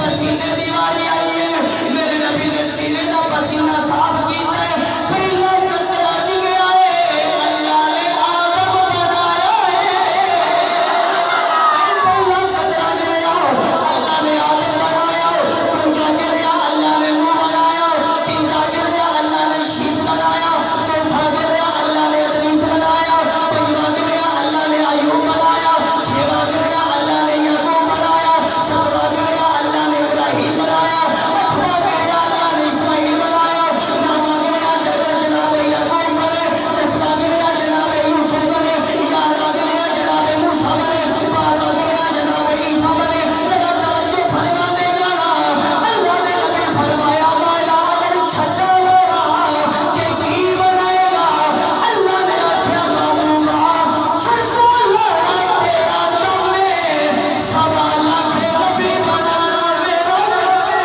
پسینے دی واری آئی ہے میرے نبی نے سینے دا پسینہ صاف کیتا ہے پہلا قطرہ نکلا ہے اللہ نے آدم بنایا ہے پہلا قطرہ نکلا اللہ نے آدم بنایا دوجا گریا اللہ نے نوح بنایا تیسرا گریا اللہ نے شیش بنایا چوتھا گریا اللہ نے ادریس بنایا پنجواں گریا اللہ نے ایوب بنایا چھواں گریا اللہ نے یعقوب بنایا ساتواں گریا اللہ نے ابراہیم بنایا آٹھواں گریا اللہ نے اسماعیل بنایا نواں گریا جناب یعقوب بنے دسواں گریا جناب یوسف بنے گیارہواں گریا جناب موسیٰ بنے بارہواں گریا جناب عیسیٰ بنے ذرا توجہ فرما دے جانا اللہ نے نبی فرمایا مولا اگر چھچا لوگا کہ کی بنائے گا اللہ نے آخیا محبوبہ چھچا لوگا تیرا کم ہے سوا لاکھ نبی بنانا میرا کم ہے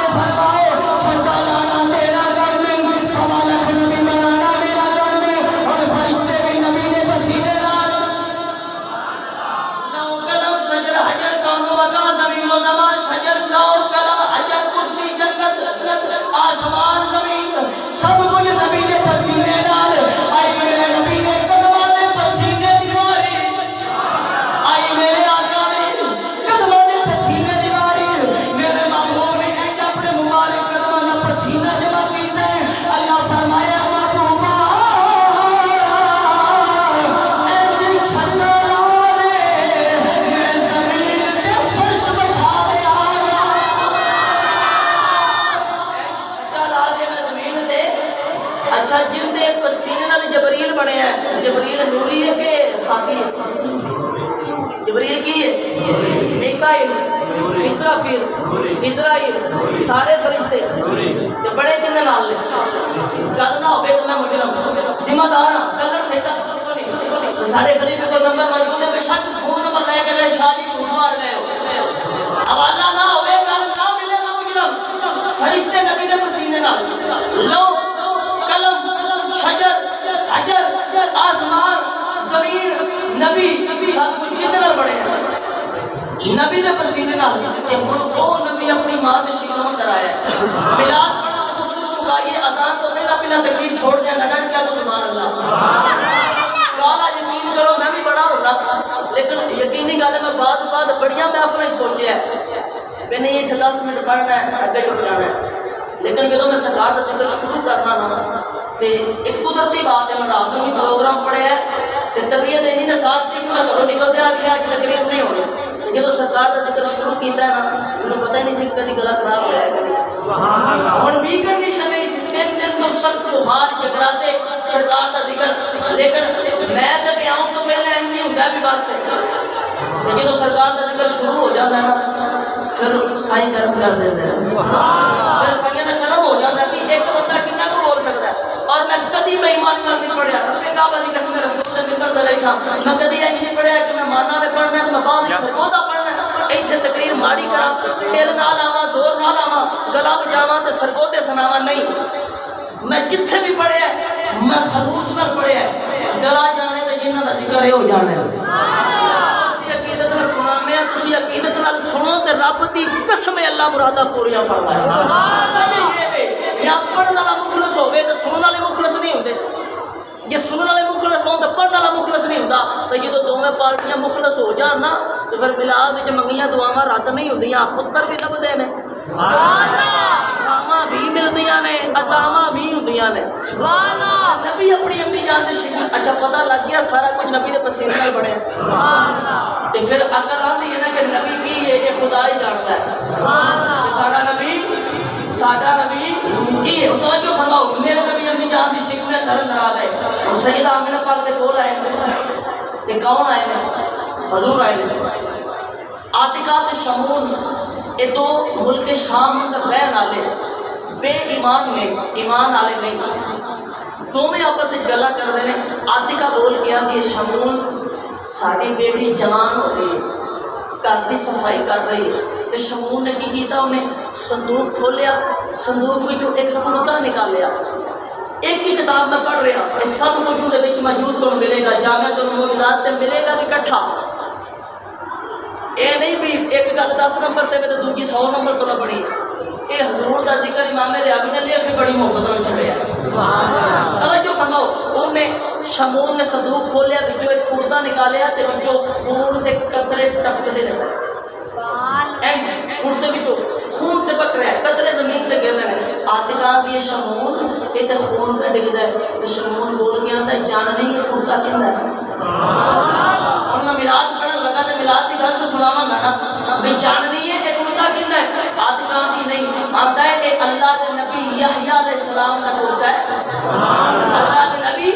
فرماؤ چھچا لانا تیرا کم ہے سوا لاکھ نبی بنانا میرا کم ہے اور فرشتے بھی نبی نے پسینے لائے لو قلم شجر حجر کون وقع زمین و زمان شجر لو قلم حجر کرسی جنت آسمان زمین سب کچھ نبی نے پسینے ڈال آئی میرے نبی نے قدمہ نے پسینے دیواری آئی میرے آقا نے قدمہ نے پسینے دیواری میرے محبوب نے ایک اپنے مبارک قدمہ نے پسینہ جمع کیتا ہے اللہ فرمایا محبوبہ اے دل چھنا لانے میں زمین تے فرش بچھا رہا چھٹا لا دے میں زمین تے اچھا جن دے پسینے نال جبریل بنے ہیں جبریل نوری ہے کہ خاکی ہے جبریل کی ہے میکائیل اسرافیل اسرائیل سارے فرشتے جو بڑے کنے نال لے گل نہ ہوئے تو میں مجرم ذمہ دار ہوں کلر سیدہ سارے خلیفے کو نمبر موجود ہے بے شک فون نمبر لے کے لے شادی پوچھ مار گئے ہو حوالہ نہ ہوئے گل نہ ملے میں مجرم فرشتے نبی نے پسینے نال لو قلم شجر حجر آسمان زمین نبی سب کچھ جنرل بڑے ہیں نبی نے پسینے نال سے وہ نبی اپنی ماں سے شیطان اندر آیا ہے ملاد پڑھا تو اس کو مکائیے اذان تو پہلا تکبیر چھوڑ دیا نہ ڈر کیا تو سبحان اللہ کالا یقین کرو میں بھی بڑا ہوتا لیکن یقینی گل ہے میں بعد بڑیاں محفلیں سوچے ہے میں نے یہ 10 منٹ پڑھنا ہے اگے جو جانا ہے لیکن جب میں سرکار کا ذکر شروع کرنا نا ایک قدرتی بات ہے میں رات کو بھی پروگرام پڑھے ہے طبیعت نہیں نے ساتھ سی میں گھروں نکلتے آخیا کہ تقریر نہیں ہونی جب سرکار کا ذکر شروع کیتا ہے نا مجھے پتہ ہی نہیں سی کدی گلا خراب ہوا ہے ہوں بھی کنڈیشن ہے اس دن تو سخت بخار جگراتے سرکار کا ذکر لیکن میں جب آؤں تو پہلے انجی ہوتا ہے بھی بات سے لیکن تو سرکار کا ذکر شروع ہو جاتا ہے نا پھر سائیں کرم کر دیتے ہیں پھر سائیں کا کرم ہو جاتا ہے کہ ایک بندہ کتنا کو بول سکتا ہے اور میں کدی میں ایمانی نال نہیں پڑھیا رب کعبہ دی قسم رسول سے ذکر دے چھا میں کدی یہ نہیں پڑھیا کہ میں مانا میں پڑھنا ہے تو میں بعد سرگودا پڑھنا ہے ایتھے تقریر ماڑی کرا دل نال آواں زور نال آواں گلا بجاواں تے سرگوتے سناواں نہیں میں جتھے بھی پڑھیا میں خلوص نال پڑھیا گلا جانے تے جنہاں دا ذکر ہے ہو جانا ہے اسی عقیدت نال سنانے ہیں تسی عقیدت نال سنو تے رب دی قسم اللہ مرادا پوریاں فرمائے یا پڑھن والا مخلص ہوئے تو سنن والے مخلص نہیں ہوندے یہ سنن والے مخلص ہوں تو پڑھن والا مخلص نہیں ہوندا تو یہ تو دونوں پارٹیاں مخلص ہو جان نا تو پھر ملاد وچ منگیاں دعاواں رد نہیں ہوندیاں پتر بھی لبدے نے سبحان اللہ شفاواں بھی ملدیاں نے عطاواں بھی ہوندیاں نے سبحان اللہ نبی اپنی امی جان دے شکل اچھا پتہ لگ گیا سارا کچھ نبی دے پسینے نال بنیا سبحان اللہ تے پھر عقل آندی ہے نا کہ نبی کی ہے یہ خدا ہی جانتا ہے سبحان اللہ کہ ساڈا نبی کی ہے توجہ فرماؤ میرے نبی امی جان دی شکل میں گھر اندر آ گئے اور سیدہ آمنہ پاک دے کول آئے تے کون آئے نے حضور آئے نے عاتقہ تے شمون یہ تو ملک شام اندر رہن والے بے ایمان میں ایمان والے نہیں دونوں آپس میں گلا کرتے ہیں عاتقہ بول کے آتی ہے شمون ساری بیٹی جوان ہو گئی گھر کی صفائی کر رہی ہے تو شمون نے کی کیتا انہیں صندوق کھولیا صندوق میں جو ایک کڑکا نکالیا ایک ہی کتاب میں پڑھ رہا یہ سب موجود ہے موجود تو ملے گا جامعہ المومنات میں ملے گا بھی کٹھا یہ نہیں بھی ایک گل 10 نمبر تے تے دوسری 100 نمبر تو نہ بڑی یہ حضور دا ذکر امام ریابی نے لکھ بڑی محبت نال چھڑیا سبحان اللہ توجہ فرماؤ انہیں شمون نے صندوق کھولیا وچوں ایک پردہ نکالیا تے وچوں خون دے قطرے ٹپکدے نے سبحان اللہ پردے وچوں خون ٹپک رہا ہے قطرے زمین تے گر رہے ہیں آتکا دی شمون یہ تے خون پہ ڈگدا ہے تے شمون بول کے آندا ہے جان نہیں یہ پردہ کیندا ہے سبحان اللہ اور میں میلاد پڑھن لگا تے میلاد دی گل تو سناواں گا نا میں جان نہیں ہے کہ پردہ کیندا ہے آتکا دی نہیں آندا ہے کہ اللہ دے نبی یحییٰ علیہ السلام دا پردہ ہے سبحان اللہ اللہ دے نبی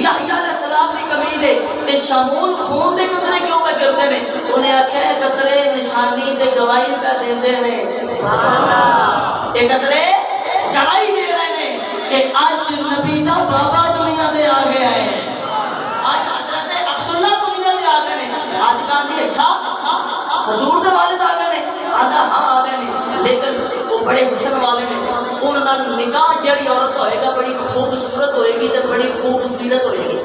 یحییٰ علیہ السلام دی قمیض ہے تے شمون خون دے قطرے کیوں پہ گرتے نے انہیں آکھیا ہے قطرے نشانی تے گواہی پہ دیندے نے سبحان اللہ یہ قطرے گواہی دے رہے ہیں کہ آج نبی دا بابا دنیا دے آ گیا ہے آج حضرت عبداللہ دنیا دے آ گئے ہیں آج کہاں اچھا حضور دے والد آ گئے ہیں آدھا ہاں آ گئے ہیں لیکن وہ بڑے حسن والے ہیں انہوں نے نکاح جڑی عورت ہوئے گا بڑی خوبصورت ہوئے گی تے بڑی خوبصورت ہوئے گی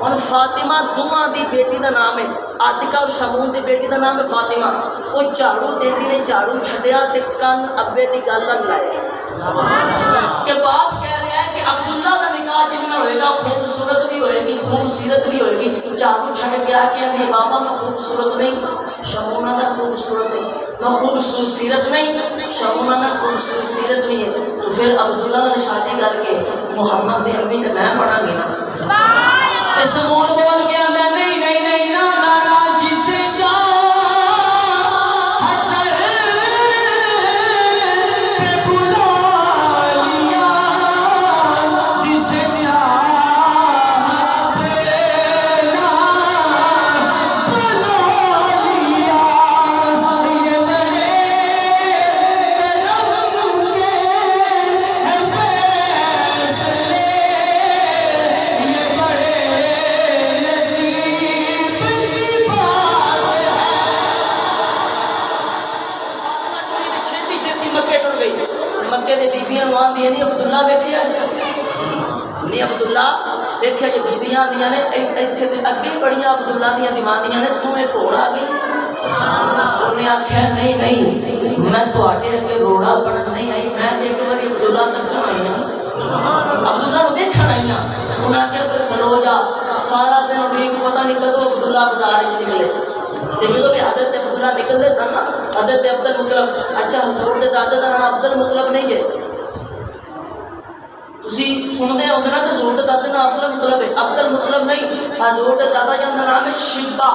اور فاطمہ دعا دی بیٹی دا نام ہے آتکا اور شمون دی بیٹی دا نام ہے فاطمہ وہ جھاڑو دیندی نے جھاڑو چھڈیا تے کن ابے دی گل نہ لائے کہ باپ کہہ رہا ہے کہ عبداللہ دا نکاح جتنا ہوئے گا خوبصورت بھی ہوئے گی خوبصورت بھی ہوئے گی جھاڑو چھڈ گیا کہ نہیں بابا میں خوبصورت نہیں شمونہ دا خوبصورت نہیں میں خوبصورت سیرت نہیں شمونہ دا خوبصورت سیرت نہیں ہے تو پھر عبداللہ نے شادی کر کے محمد دی امی تے میں پڑھا گی نا شمون بول کے آندا نہیں نہیں نہیں نا نا نا جسے جا عبداللہ ویکھیا نہیں عبداللہ ویکھیا جی بیبیاں دیاں نے ایتھے تے اگے بڑیاں عبداللہ دیاں دیوانیاں نے تمہیں گھوڑا گئی انہیں آکھیا نہیں نہیں میں تواڈے اگے روڑا بنن نہیں آئی میں ایک باری عبداللہ تک آئی ہوں عبداللہ نو دیکھن آئی ہوں انہیں آکھیا پھر کھلو جا سارا دن ویک پتہ نہیں کدوں عبداللہ بازار وچ نکلے تے جدوں بھی حضرت عبداللہ نکلدے سن نا حضرت عبد المطلب اچھا حضور دے دادے دا نام عبد المطلب نہیں جے تسی سنتے ہوندے نا کہ حضور دے دادے نام عبد المطلب ہے عبد المطلب نہیں حضور دے دادا جان دا نام ہے شبا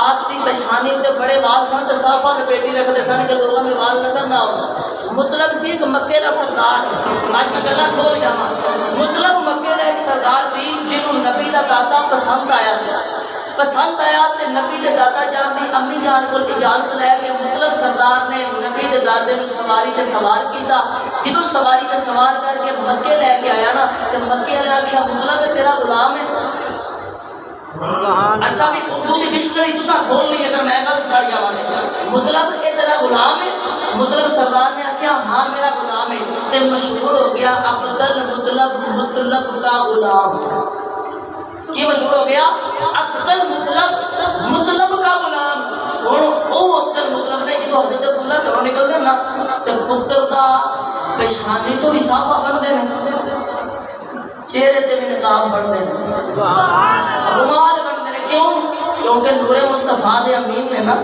آپ دی پہچانی تے بڑے وال سن تے صافا لپیٹی رکھدے سن کہ لوگاں نوں وال نظر نہ آون مطلب سی کہ مکے دا سردار اج میں گلاں کھول جاواں مطلب مکے دا ایک سردار سی جنوں نبی دا دادا پسند آیا سی پسند آیا تے نبی دے دادا جان دی امی جان کو اجازت لے کے مطلب سردار نے نبی دے دادے نوں سواری تے سوار کیتا جدوں سواری تے سوار کر کے مکے لے کے آیا نا تے مکے والے آکھیا مطلب تیرا غلام ہے اچھا بھی اردو دی ڈکشنری تساں کھول لی اگر میں گل پڑھ جاواں مطلب اے تیرا غلام ہے مطلب سردار نے آکھیا ہاں میرا غلام ہے تے مشہور ہو گیا عبد المطلب کا غلام کی مشہور ہو گیا عبد المطلب کا غلام اور او عبد المطلب نے جو حضرت عبداللہ گھروں نکل دے نا تے پتر دا پہچانی تو بھی صافہ بن دے چہرے تے بھی نقاب بن دے رومال بن دے کیوں کیونکہ نور مصطفیٰ دے امین نے نا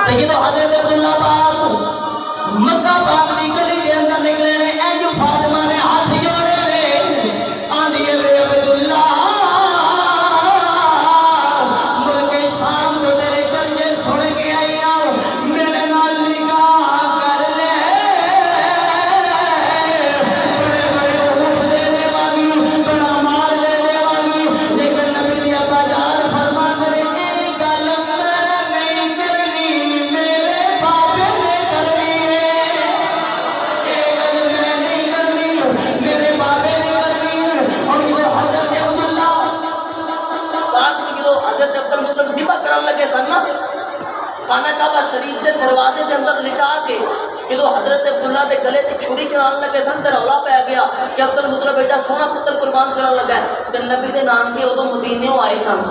لیکن تو حضرت عبداللہ پاک مکہ پاک دی گلی دے اندر نکلے نے اے جو فاطمہ نے ہاتھ جوڑے نے آندی ہے عبداللہ خانہ کعبہ شریف کے دروازے کے اندر لٹا کے جدو حضرت عبداللہ دے گلے تے چھری کران لگے سن تے رولا پی گیا کہ عبد المطلب بیٹا سونا پتر قربان کران لگا ہے تے نبی دے نام کے ادو مدینے آئے سن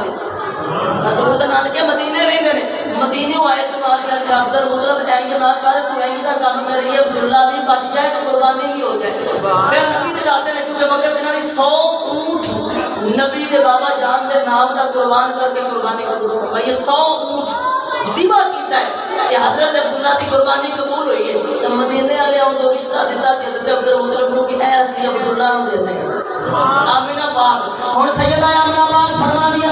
حضور دے نام کے مدینے رہندے نے مدینے آئے تو آ کے عبدال مطلب اینج نہ کر تو اینج دا کام کریے عبداللہ بھی بچ جائے تو قربانی بھی ہو جائے. پھر نبی دے جاتے ہیں چونکہ وقت انہوں نے 100 اونٹ نبی دے بابا جان دے نام دا قربان کر کے قربانی قبول فرمائی. 100 اونٹ ذبح کیتا ہے کہ حضرت عبداللہ دی قربانی قبول ہوئی ہے. تو مدینے والے آؤ جو رشتہ دیتا کہ حضرت عبدال مطلب کو کہ ایسی عبداللہ نو دیتے ہیں. آمینہ پاک. اور سیدہ آمینہ پاک فرما دیا